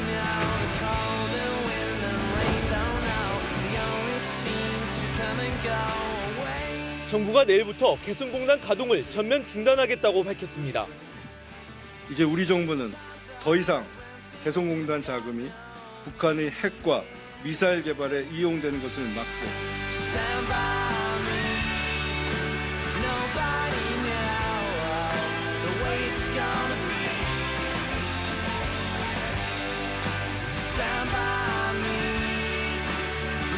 now. The cold and wind and rain don't know. The only seem to come and go away. 정부가 내일부터 개성공단 가동을 전면 중단하겠다고 밝혔습니다. 이제 우리 정부는 더 이상 개성공단 자금이 북한의 핵과 미사일 개발에 이용되는 것을 막고 Stand by me. Nobody knows the way it's gonna be. Stand by me.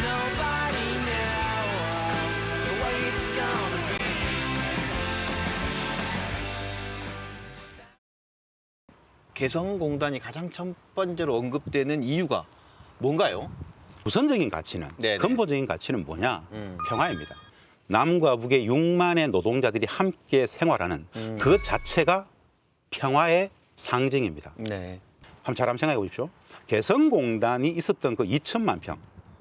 Nobody knows the way it's gonna be. 개성공단이 가장 첫 번째로 언급되는 이유가 뭔가요? 우선적인 가치는 네네. 근본적인 가치는 뭐냐? 평화입니다. 남과 북의 6만의 노동자들이 함께 생활하는 그 자체가 평화의 상징입니다. 네. 잘 한번 생각해 보십시오. 개성공단이 있었던 그 2천만 평,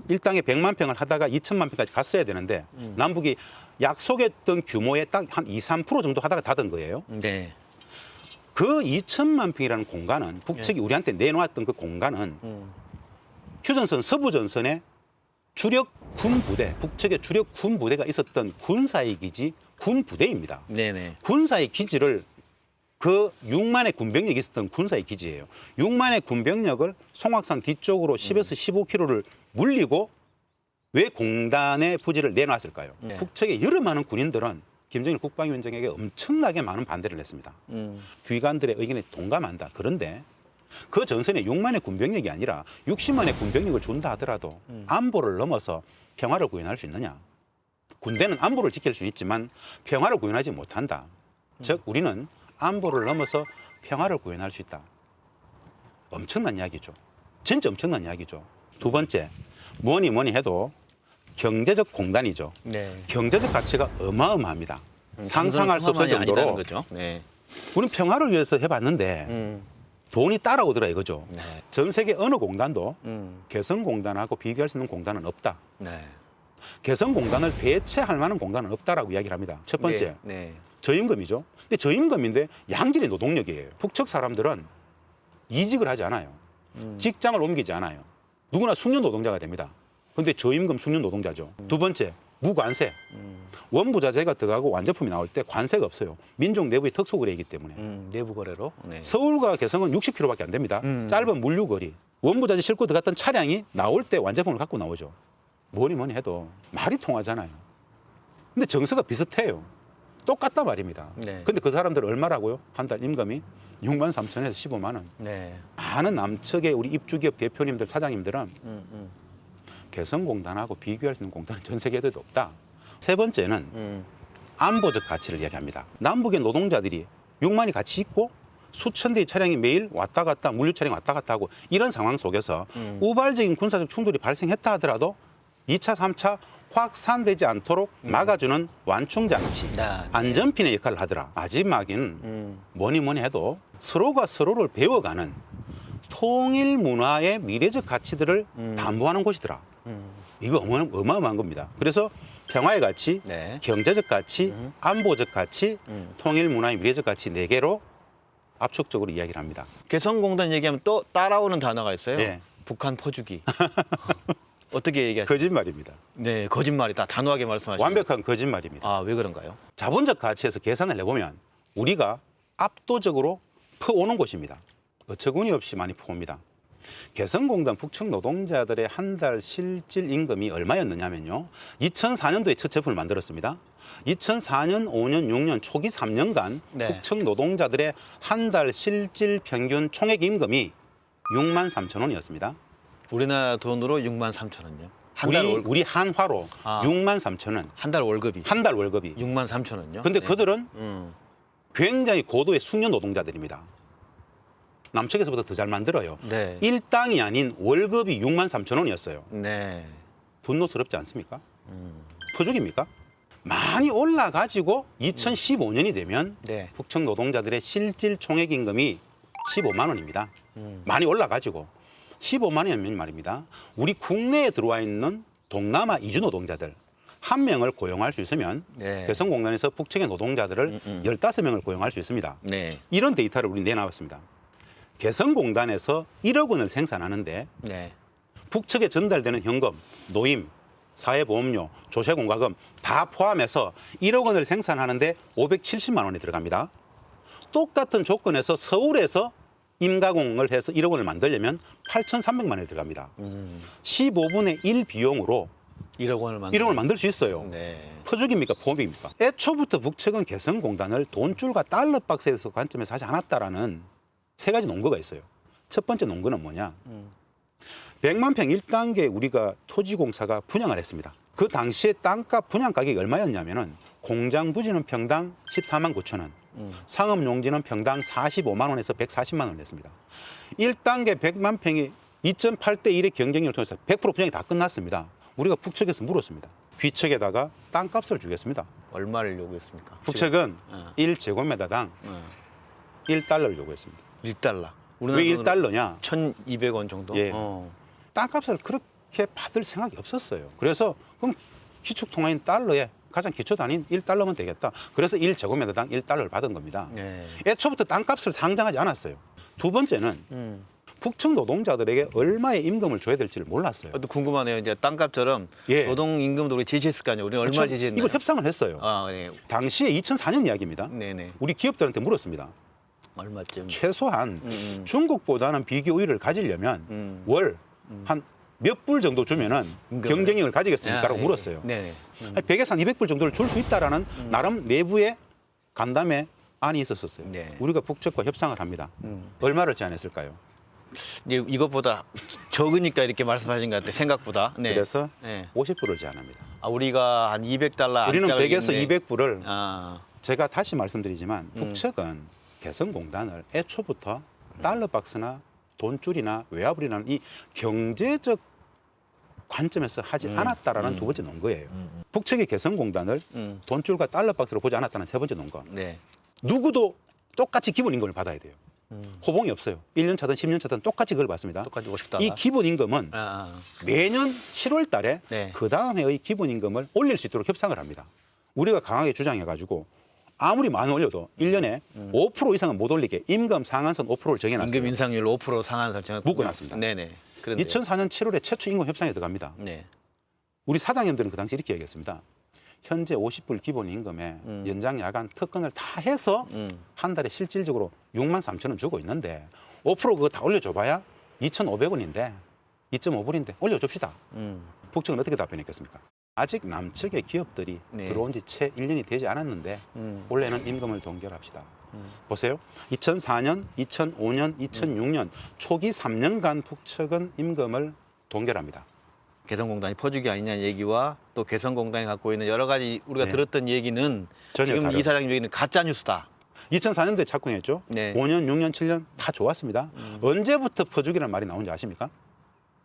일당에 100만 평을 하다가 2천만 평까지 갔어야 되는데 남북이 약속했던 규모의 딱 한 2, 3% 정도 하다가 닫은 거예요. 네. 그 2천만 평이라는 공간은 북측이 우리한테 내놓았던 그 공간은 휴전선, 서부전선의 주력 군부대, 북측의 주력 군부대가 있었던 군사의 기지, 군부대입니다. 네네. 군사의 기지를 그 6만의 군병력이 있었던 군사의 기지예요. 6만의 군병력을 송악산 뒤쪽으로 10에서 15km를 물리고 왜 공단의 부지를 내놨을까요? 네. 북측의 여러 많은 군인들은 김정일 국방위원장에게 엄청나게 많은 반대를 했습니다. 귀관들의 의견에 동감한다. 그런데 그 전선에 6만의 군병력이 아니라 60만의 군병력을 준다 하더라도 안보를 넘어서 평화를 구현할 수 있느냐? 군대는 안보를 지킬 수 있지만 평화를 구현하지 못한다. 즉 우리는 안보를 넘어서 평화를 구현할 수 있다. 엄청난 이야기죠. 진짜 엄청난 이야기죠. 두 번째, 뭐니 해도 경제적 공단이죠. 네. 경제적 가치가 어마어마합니다. 상상할 수 없을 정도로 거죠. 네. 우리는 평화를 위해서 해봤는데 돈이 따라오더라 이거죠. 네. 전 세계 어느 공단도 개성공단하고 비교할 수 있는 공단은 없다. 네. 개성공단을 대체할 만한 공단은 없다라고 이야기를 합니다. 첫 번째, 네. 저임금이죠. 근데 저임금인데 양질의 노동력이에요. 북측 사람들은 이직을 하지 않아요. 직장을 옮기지 않아요. 누구나 숙련 노동자가 됩니다. 그런데 저임금 숙련 노동자죠. 두 번째, 무관세. 원부자재가 들어가고 완제품이 나올 때 관세가 없어요. 민족 내부의 특수거래이기 때문에. 내부 거래로. 네. 서울과 개성은 60km밖에 안 됩니다. 짧은 물류거리. 원부자재 싣고 들어갔던 차량이 나올 때 완제품을 갖고 나오죠. 뭐니 해도 말이 통하잖아요. 근데 정서가 비슷해요. 똑같단 말입니다. 네. 근데 그 사람들 얼마라고요? 한 달 임금이 6만 3천에서 15만 원. 네. 많은 남측의 우리 입주기업 대표님들, 사장님들은 개성공단하고 비교할 수 있는 공단은 전 세계에도 없다. 세 번째는 안보적 가치를 이야기합니다. 남북의 노동자들이 6만이 같이 있고 수천 대의 차량이 매일 왔다 갔다, 물류 차량이 왔다 갔다 하고 이런 상황 속에서 우발적인 군사적 충돌이 발생했다 하더라도 2차, 3차 확산되지 않도록 막아주는 완충장치, 네. 안전핀의 역할을 하더라. 마지막에는 뭐니 해도 서로가 서로를 배워가는 통일 문화의 미래적 가치들을 담보하는 곳이더라. 이거 어마어마한 겁니다. 그래서 평화의 가치, 네. 경제적 가치, 안보적 가치, 통일 문화의 미래적 가치 4개로 압축적으로 이야기를 합니다. 개성공단 얘기하면 또 따라오는 단어가 있어요. 네. 북한 퍼주기. 어떻게 얘기하시죠? 거짓말입니다. 네, 거짓말이다. 단호하게 말씀하시죠. 완벽한 거짓말입니다. 아, 왜 그런가요? 자본적 가치에서 계산을 해보면 우리가 압도적으로 퍼오는 곳입니다. 어처구니 없이 많이 퍼옵니다. 개성공단 북측 노동자들의 한 달 실질 임금이 얼마였느냐면요. 2004년도에 첫 제품을 만들었습니다. 2004년, 5년, 6년 초기 3년간 네. 북측 노동자들의 한 달 실질 평균 총액 임금이 6만 3천 원이었습니다. 우리나라 돈으로 6만 3천 원요. 우리 한화로 아. 6만 3천 원. 한 달 월급이. 한 달 월급이. 6만 3천 원요. 근데 네. 그들은 굉장히 고도의 숙련 노동자들입니다. 남측에서보다 더 잘 만들어요. 네. 일당이 아닌 월급이 6만 3천 원이었어요. 네. 분노스럽지 않습니까? 퍼주기입니까? 많이 올라가지고 2015년이 되면 네. 북측 노동자들의 실질 총액 임금이 15만 원입니다. 많이 올라가지고 15만 원이면 말입니다. 우리 국내에 들어와 있는 동남아 이주 노동자들 한 명을 고용할 수 있으면 네. 개성공단에서 북측의 노동자들을 15명을 고용할 수 있습니다. 네. 이런 데이터를 우리 내놔왔습니다. 개성공단에서 1억 원을 생산하는데 네. 북측에 전달되는 현금, 노임, 사회보험료, 조세공과금 다 포함해서 1억 원을 생산하는데 570만 원이 들어갑니다. 똑같은 조건에서 서울에서 임가공을 해서 1억 원을 만들려면 8,300만 원이 들어갑니다. 15분의 1 비용으로 1억 원을 만들. 1억 원을 만들 수 있어요. 네. 퍼주기입니까? 포기입니까? 애초부터 북측은 개성공단을 돈줄과 달러 박스에서 관점에서 하지 않았다라는 세 가지 논거가 있어요. 첫 번째 논거는 뭐냐? 100만 평 1단계 우리가 토지공사가 분양을 했습니다. 그 당시에 땅값 분양 가격이 얼마였냐면은 공장 부지는 평당 14만 9천 원, 상업 용지는 평당 45만 원에서 140만 원을 냈습니다. 1단계 100만 평이 2.8대 1의 경쟁력을 통해서 100% 분양이 다 끝났습니다. 우리가 북측에서 물었습니다. 귀측에다가 땅값을 주겠습니다. 얼마를 요구했습니까? 북측은 어. 1제곱미터당 1달러를 요구했습니다. 1달러. 왜 1달러냐? 1,200원 정도? 예. 어. 땅값을 그렇게 받을 생각이 없었어요. 그래서 그럼 기축통화인 달러에 가장 기초 단위인 1달러면 되겠다. 그래서 1제곱미터당 1달러를 받은 겁니다. 네. 애초부터 땅값을 상정하지 않았어요. 두 번째는 북측 노동자들에게 얼마의 임금을 줘야 될지를 몰랐어요. 또 궁금하네요. 이제 땅값처럼 예. 노동 임금도 우리 제시했을 거 아니에요. 우리는 얼마 그렇죠? 제시했나요? 이걸 협상을 했어요. 아, 네. 당시에 2004년 이야기입니다. 네네. 우리 기업들한테 물었습니다. 얼마쯤? 최소한 중국보다는 비교 우위를 가지려면 월 한 몇 불 정도 주면은 임금을? 경쟁력을 가지겠습니까? 라고 예, 물었어요. 네네. 한 100에서 한 200불 정도를 줄 수 있다라는 나름 내부의 간담회 안이 있었어요. 네. 우리가 북측과 협상을 합니다. 얼마를 제안했을까요? 이제 이것보다 적으니까 이렇게 말씀하신 것 같아요. 생각보다. 네. 그래서 네. 50불을 제안합니다. 아, 우리가 한 200달러 우리는 100에서 200불을 아, 제가 다시 말씀드리지만 북측은 개성공단을 애초부터 달러 박스나 돈줄이나 외화불이라는 이 경제적 관점에서 하지 않았다라는 두 번째 논거예요. 북측의 개성공단을 돈줄과 달러 박스로 보지 않았다는 세 번째 논거. 네. 누구도 똑같이 기본 임금을 받아야 돼요. 호봉이 없어요. 1년 차든 10년 차든 똑같이 그걸 받습니다. 똑같이 50달러. 이 기본 임금은 아, 내년 7월 달에 네. 그 다음 해의 기본 임금을 올릴 수 있도록 협상을 합니다. 우리가 강하게 주장해가지고 아무리 많이 올려도 1년에 5% 이상은 못 올리게 임금 상한선 5%를 정해놨어요. 임금 인상률 5% 상한 설정 묶어놨습니다. 네네. 그런데 2004년 7월에 최초 임금 협상에 들어갑니다. 네. 우리 사장님들은 그 당시 이렇게 얘기했습니다. 현재 50불 기본 임금에 연장 야간 특권을 다 해서 한 달에 실질적으로 6만 3천 원 주고 있는데 5% 그거 다 올려줘봐야 2,500원인데 2.5불인데 올려줍시다. 북측은 어떻게 답변했겠습니까? 아직 남측의 기업들이 네. 들어온 지 채 1년이 되지 않았는데 원래는 임금을 동결합시다. 보세요. 2004년, 2005년, 2006년 초기 3년간 북측은 임금을 동결합니다. 개성공단이 퍼주기 아니냐는 얘기와 또 개성공단이 갖고 있는 여러 가지 우리가 네. 들었던 얘기는 전혀 지금 다르죠. 이 사장님 얘기는 가짜 뉴스다. 2004년도에 착공했죠. 네. 5년, 6년, 7년 다 좋았습니다. 언제부터 퍼주기라는 말이 나온지 아십니까?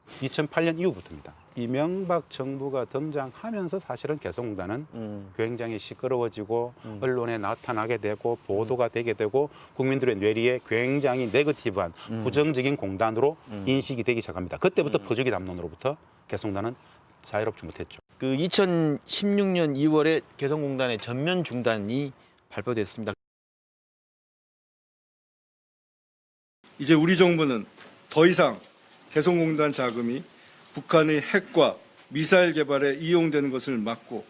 2008년 이후부터입니다. 이명박 정부가 등장하면서 사실은 개성공단은 굉장히 시끄러워지고 언론에 나타나게 되고 보도가 되게 되고 국민들의 뇌리에 굉장히 네거티브한 부정적인 공단으로 인식이 되기 시작합니다. 그때부터 퍼주기 담론으로부터 개성공단은 자유롭지 못했죠. 그 2016년 2월에 개성공단의 전면 중단이 발표됐습니다. 이제 우리 정부는 더 이상 개성공단 자금이 북한의 핵과 미사일 개발에 이용되는 것을 막고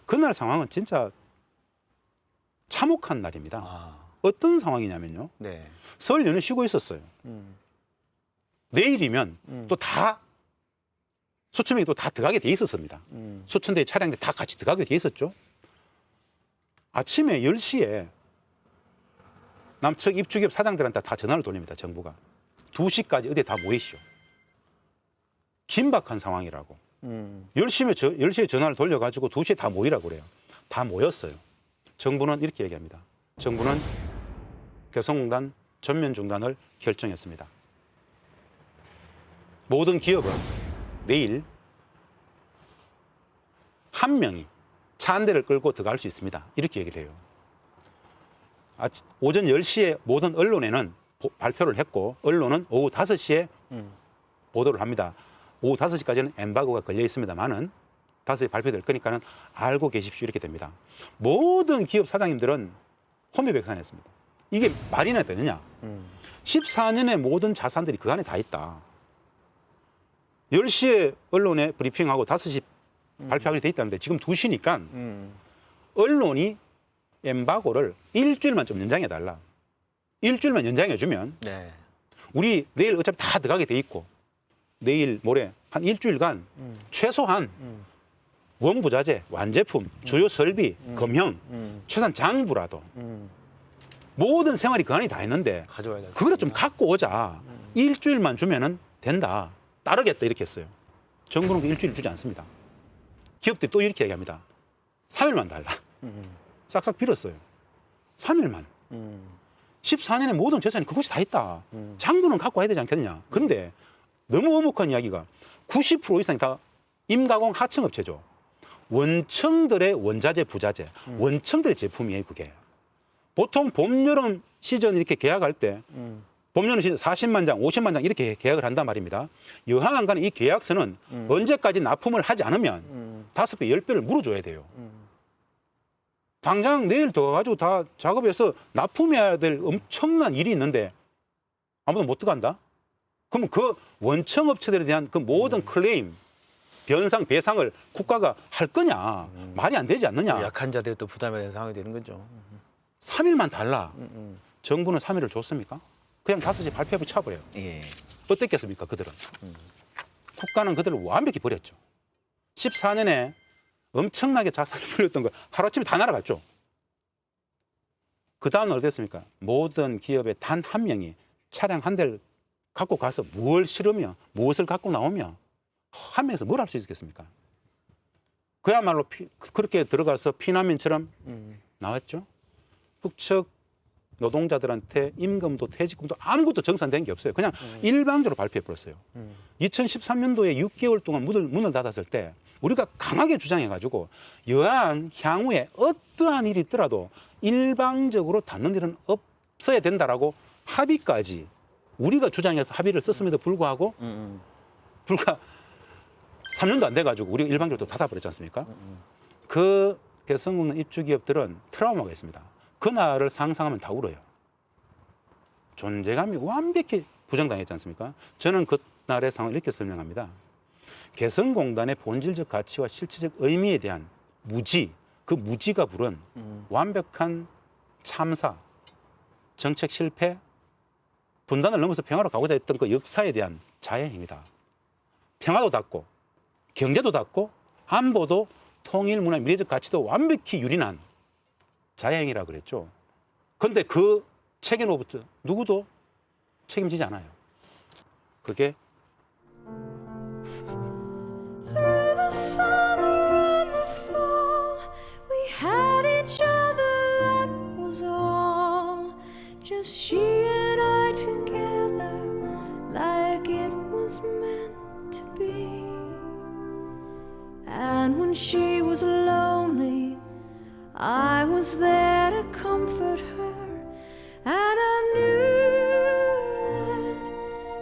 그날 상황은 진짜 참혹한 날입니다. 아, 어떤 상황이냐면요. 네. 설 연휴 쉬고 있었어요. 내일이면 또 다 수천명이 또 다 들어가게 돼 있었습니다. 수천 대의 차량들 다 같이 들어가게 돼 있었죠. 아침에 10시에 남측 입주기업 사장들한테 다 전화를 돌립니다. 정부가. 2시까지 어디에 다 모이시오. 긴박한 상황이라고. 10시에 전화를 돌려가지고 2시에 다 모이라고 그래요. 다 모였어요. 정부는 이렇게 얘기합니다. 정부는 개성공단 전면 중단을 결정했습니다. 모든 기업은 내일 한 명이 차 한 대를 끌고 들어갈 수 있습니다. 이렇게 얘기를 해요. 오전 10시에 모든 언론에는 발표를 했고 언론은 오후 5시에 보도를 합니다. 오후 5시까지는 엠바고가 걸려 있습니다만은 5시에 발표될 거니까는 알고 계십시오 이렇게 됩니다. 모든 기업 사장님들은 혼비백산했습니다. 이게 말이나 되느냐? 14년의 모든 자산들이 그 안에 다 있다. 10시에 언론에 브리핑하고 5시 발표하게 돼 있다는데 지금 2시니까 언론이 엠바고를 일주일만 좀 연장해달라. 일주일만 연장해주면 네. 우리 내일 어차피 다 들어가게 돼 있고 내일 모레 한 일주일간 최소한 원부자재, 완제품, 주요 설비, 금형, 최소한 장부라도 모든 생활이 그 안에 다 있는데 가져와야 돼. 그거를 좀 갖고 오자. 일주일만 주면은 된다. 따르겠다 이렇게 했어요. 정부는 그 일주일 주지 않습니다. 기업들이 또 이렇게 얘기합니다. 3일만 달라. 싹싹 빌었어요. 3일만. 14년에 모든 재산이 그것이 다 있다. 장부는 갖고 와야 되지 않겠느냐. 그런데 너무 어묵한 이야기가 90% 이상이 다 임가공 하청업체죠. 원청들의 원자재, 부자재, 원청들의 제품이에요, 그게. 보통 봄, 여름 시즌 이렇게 계약할 때 봄, 여름 시즌 40만 장, 50만 장 이렇게 계약을 한단 말입니다. 여하간간에 이 계약서는 언제까지 납품을 하지 않으면 5배, 10배를 물어줘야 돼요. 당장 내일 더 가지고 다 작업해서 납품해야 될 엄청난 일이 있는데 아무도 못 들어간다? 그러면 그 원청업체들에 대한 그 모든 클레임, 변상, 배상을 국가가 할 거냐? 말이 안 되지 않느냐? 약한 자들이 또 부담해야 되는 상황이 되는 거죠. 3일만 달라. 정부는 3일을 줬습니까? 그냥 5시 발표해 쳐버려요. 예. 어땠겠습니까, 그들은? 국가는 그들을 완벽히 버렸죠. 14년에 엄청나게 자산을 불렸던 거 하루아침에 다 날아갔죠. 그 다음은 어땠습니까? 모든 기업의 단 한 명이 차량 한 대를 갖고 가서 뭘 실으며 무엇을 갖고 나오며 한 명에서 뭘 할 수 있겠습니까? 그야말로 그렇게 들어가서 피난민처럼 나왔죠. 북측 노동자들한테 임금도 퇴직금도 아무것도 정산된 게 없어요. 그냥 일방적으로 발표해버렸어요. 2013년도에 6개월 동안 문을 닫았을 때 우리가 강하게 주장해가지고 여한 향후에 어떠한 일이 있더라도 일방적으로 닫는 일은 없어야 된다라고 합의까지 우리가 주장해서 합의를 썼음에도 불구하고 불과 3년도 안 돼가지고 우리가 일방적으로 닫아버렸지 않습니까? 그 개성공단 입주기업들은 트라우마가 있습니다. 그날을 상상하면 다 울어요. 존재감이 완벽히 부정당했지 않습니까? 저는 그날의 상황을 이렇게 설명합니다. 개성공단의 본질적 가치와 실체적 의미에 대한 무지, 그 무지가 부른 완벽한 참사, 정책 실패, 분단을 넘어서 평화로 가고자 했던 그 역사에 대한 자해행위다. 평화도 닫고 경제도 닫고 안보도 통일, 문화, 미래적 가치도 완벽히 유린한 자해행위라고 그랬죠. 그런데 그 책임으로부터 누구도 책임지지 않아요. 그게 Through the summer and the fall, we had each other, that was all. Just she and I together, like it was meant to be. And when she was lonely, I was there to comfort her, and I knew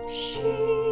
that she